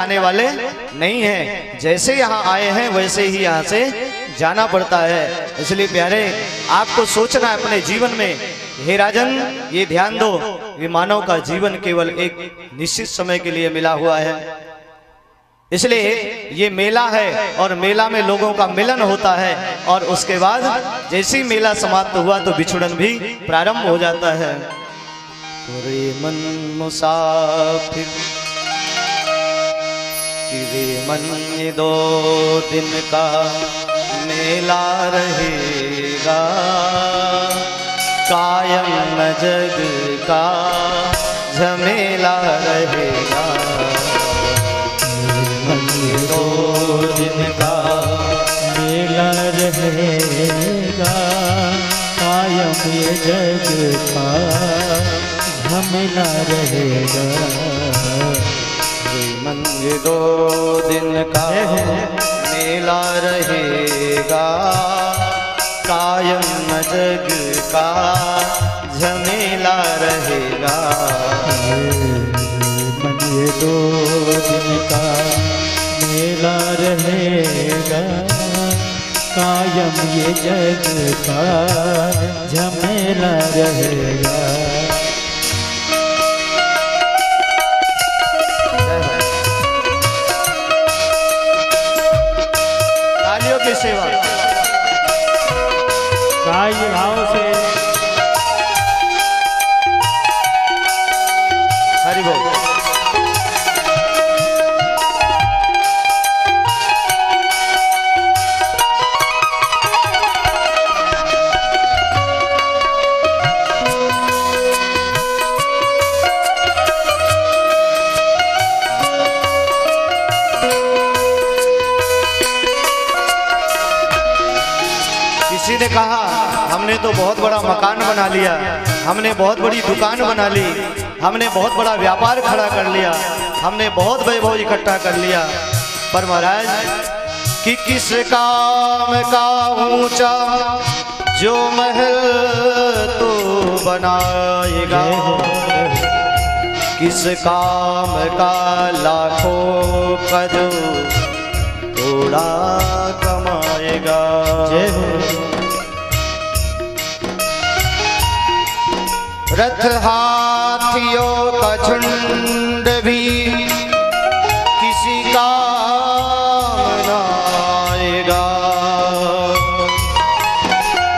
आने वाले नहीं हैं। जैसे यहाँ आए हैं वैसे ही यहाँ से जाना पड़ता है। इसलिए प्यारे आपको सोचना है अपने जीवन में, हे राजन ये ध्यान दो, ये मानव का जीवन केवल एक निश्चित समय के लिए मिला हुआ है। इसलिए ये मेला है और मेला में लोगों का मिलन होता है और उसके बाद जैसे ही मेला समाप्त हुआ तो बिछुड़न भी प्रारंभ हो जाता है। रे मन मुसाफिर रे मन ये 2 दिन का मेला रहेगा, कायम न जग का झमेला रहेगा। मन ये 2 दिन का मेला रहेगा, कायम ये जग का झमेला रहेगा। मन ये 2 दिन का मेला रहेगा, कायम न जग का झमेला रहेगा। मन ये 2 दिन का मेला रहेगा, कायम ये जग का झमेला रहेगा। की सेवा काय भाव से हरि बोल। किसी ने कहा हमने तो बहुत बड़ा मकान बना लिया, हमने बहुत बड़ी दुकान बना ली, हमने बहुत बड़ा व्यापार खड़ा कर लिया, हमने बहुत वैभव इकट्ठा कर लिया, पर महाराज कि किस काम का ऊंचा जो महल तो बनाएगा, किस काम का लाखों का जो थोड़ा कमाएगा। रथ हाथियों का झुंड भी किसी काम न आएगा,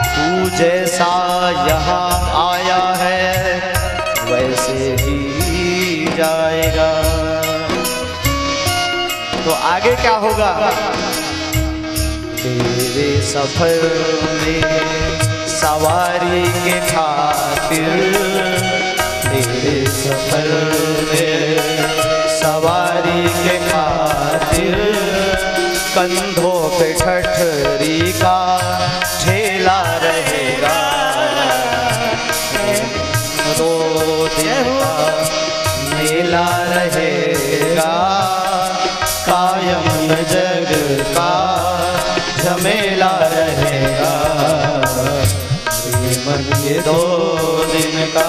तू जैसा यहाँ आया है वैसे ही जाएगा। तो आगे क्या होगा? तेरे सफर में सवारी के खातिर, तेरे सफर में सवारी के खातिर कंधों पे ठठरी का ठेला रहेगा। 2 दिन का मेला रहेगा, कायम जग का झमेला रहेगा। मन ये 2 दिन का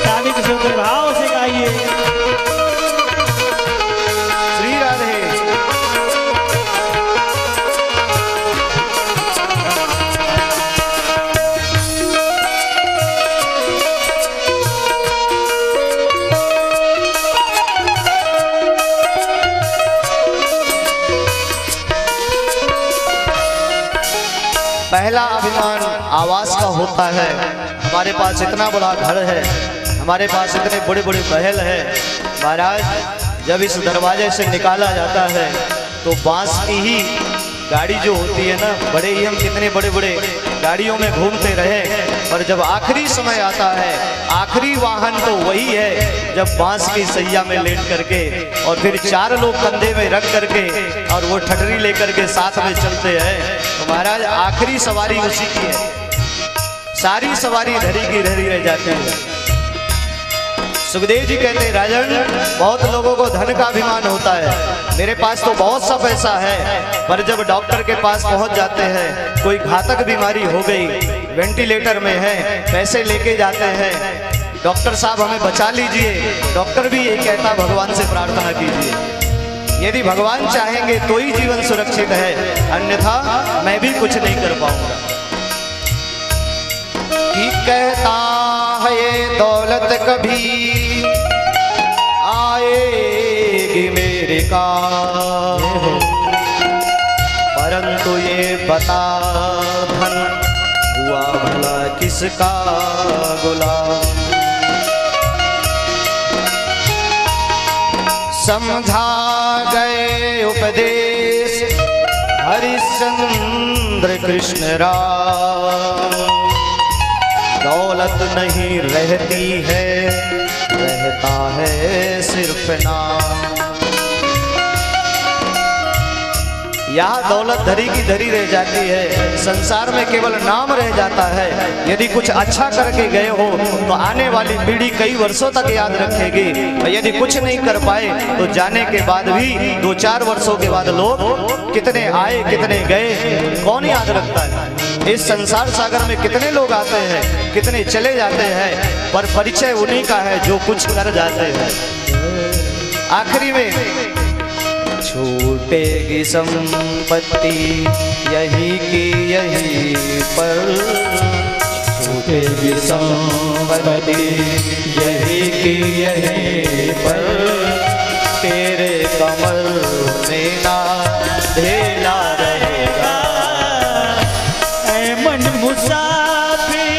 शादी के सुंदर भाव से गाइए। श्री राधे। पहला अभिमान आवास का होता है। हमारे पास इतना बड़ा घर है, हमारे पास इतने बड़े बड़े महल है। महाराज जब इस दरवाजे से निकाला जाता है तो बांस की ही गाड़ी जो होती है ना, बड़े ही हम कितने बड़े बड़े गाड़ियों में घूमते रहे, पर जब आखिरी समय आता है, आखिरी वाहन तो वही है जब बांस की सैया में लेट करके और फिर 4 लोग कंधे में रख करके और वो ठटरी लेकर के साथ में चलते हैं। तो महाराज आखिरी सवारी उसी की है, सारी सवारी धरी की धरी रह जाती है। सुखदेव जी कहते हैं राजन बहुत लोगों को धन का अभिमान होता है, मेरे पास तो बहुत सा पैसा है, पर जब डॉक्टर के पास पहुंच जाते हैं, कोई घातक बीमारी हो गई, वेंटिलेटर में है, पैसे लेके जाते हैं, डॉक्टर साहब हमें बचा लीजिए, डॉक्टर भी ये कहता भगवान से प्रार्थना कीजिए। यदि भगवान चाहेंगे तो ही जीवन सुरक्षित है, अन्यथा मैं भी कुछ नहीं कर पाऊंगा। कि कहता है ये दौलत कभी आएगी मेरे काम, परंतु ये बता धन हुआ भला किसका गुलाम। समझा गए उपदेश हरिश्चंद्र कृष्ण राम, दौलत नहीं रहती है, रहता है सिर्फ नाम। यहाँ दौलत धरी की धरी रह जाती है, संसार में केवल नाम रह जाता है। यदि कुछ अच्छा करके गए हो तो आने वाली पीढ़ी कई वर्षों तक याद रखेगी, और यदि कुछ नहीं कर पाए तो जाने के बाद भी 2-4 वर्षों के बाद लोग कितने आए कितने गए कौन याद रखता है। इस संसार सागर में कितने लोग आते हैं, कितने चले जाते हैं, पर परिचय उन्हीं का है जो कुछ कर जाते हैं। आखिरी में छूटेगी संपत्ति यही की यही पर, छूटेगी संपत्ति यही की यही पर, तेरे कमर में ना ढेला रहेगा। ऐ मन मुसाफिर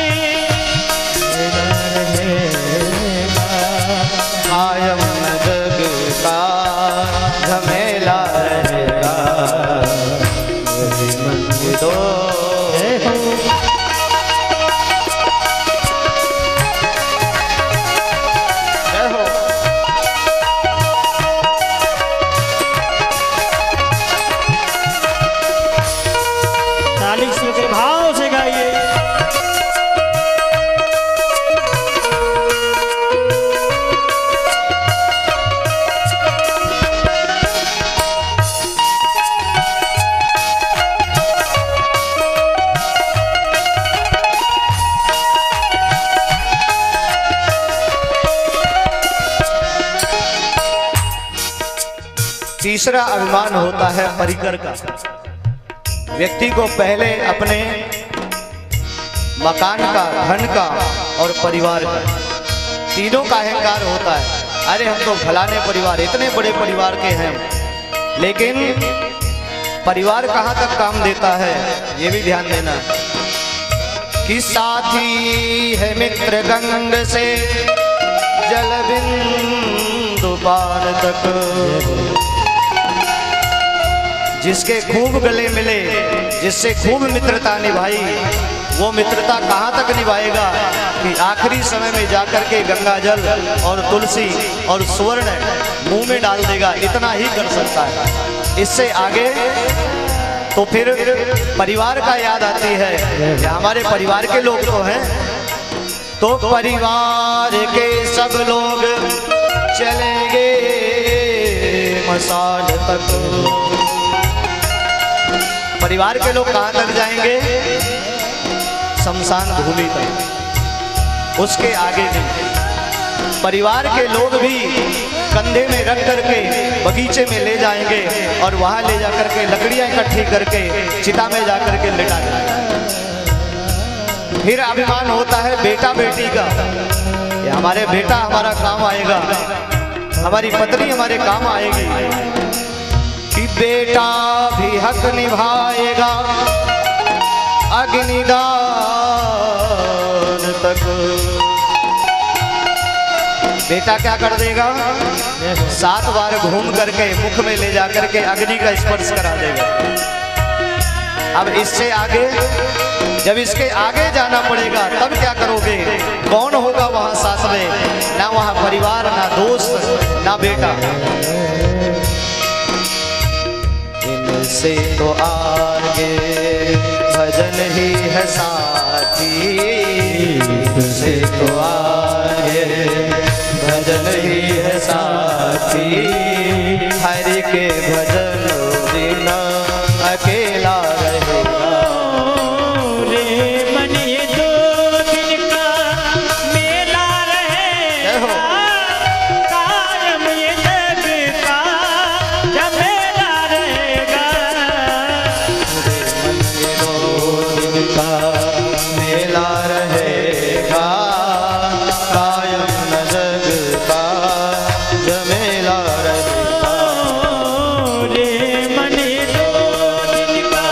कायम जग का झमेला रहेगा, तो ताली से भाव से गाइए। तीसरा अभिमान होता है परिकर का। व्यक्ति को पहले अपने मकान का, धन का और परिवार का, तीनों का अहंकार होता है। अरे हम तो फलाने परिवार, इतने बड़े परिवार के हैं, लेकिन परिवार कहाँ तक काम देता है ये भी ध्यान देना। कि साथी है मित्र गंग से जल बिंदु पार तक, जिसके खूब गले मिले, जिससे खूब मित्रता निभाई, वो मित्रता कहाँ तक निभाएगा कि आखिरी समय में जाकर के गंगा जल और तुलसी और स्वर्ण मुंह में डाल देगा, इतना ही कर सकता है। इससे आगे तो फिर परिवार का याद आती है कि हमारे परिवार के लोग तो हैं, तो परिवार के सब लोग चलेंगे मसाल तक। परिवार के लोग कहाँ तक जाएंगे? शमशान भूमि तक, उसके आगे नहीं। परिवार के लोग भी कंधे में रख करके बगीचे में ले जाएंगे और वहां ले जाकर के लकड़ियां इकट्ठी करके चिता में जाकर के लिटा देंगे। फिर अभिमान होता है बेटा बेटी का, ये हमारे बेटा हमारा काम आएगा, हमारी पत्नी हमारे काम आएगी। कि बेटा भी हक निभाएगा अग्निदान तक। बेटा क्या कर देगा? 7 बार घूम करके मुख में ले जाकर के अग्नि का स्पर्श करा देगा। अब इससे आगे, जब इसके आगे जाना पड़ेगा तब क्या करोगे? कौन होगा वहां साथ में? ना वहां परिवार, ना दोस्त, ना बेटा। इनसे तो आगे भजन ही है साथी, इनसे तो आगे भजन ही है साथी। हरि के भजन बिना अकेला रहेगा। रे मन ये 2 दिन का मेला रहेगा, कायम ये जग का झमेला रहेगा। मेला रहेगा, कायम न जग का झमेला रहेगा। रे मन ये 2 दिन का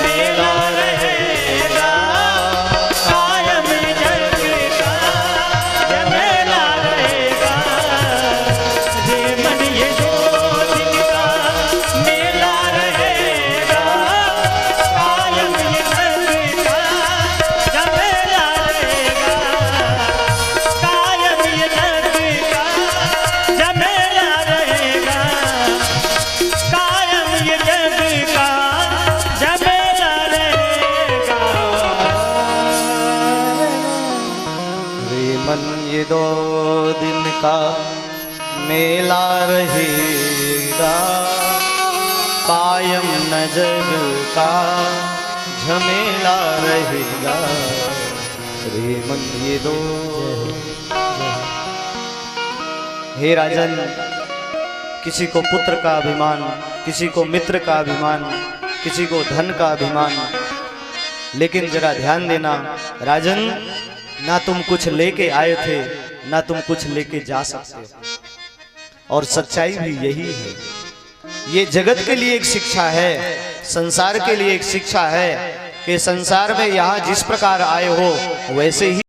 मेला रहेगा, कायम ये जग का झमेला रहेगा। रे मन ये 2 दिन का मेला रहेगा, कायम ये जग का झमेला रहेगा, कायम ये जग का झमेला रहेगा, कायम ये जग का झमेला रहेगा। रे मन ये 2 दिन का मेला रहेगा, कायम न जग का झमेला रहेगा। रे मन ये 2। हे राजन, किसी को पुत्र का अभिमान, किसी को मित्र का अभिमान, किसी को धन का अभिमान, लेकिन जरा ध्यान देना राजन, ना तुम कुछ लेके आए थे, ना तुम कुछ लेके जा सकते हो। और सच्चाई भी यही है। ये जगत के लिए एक शिक्षा है, संसार के लिए एक शिक्षा है कि संसार में यहाँ जिस प्रकार आए हो वैसे ही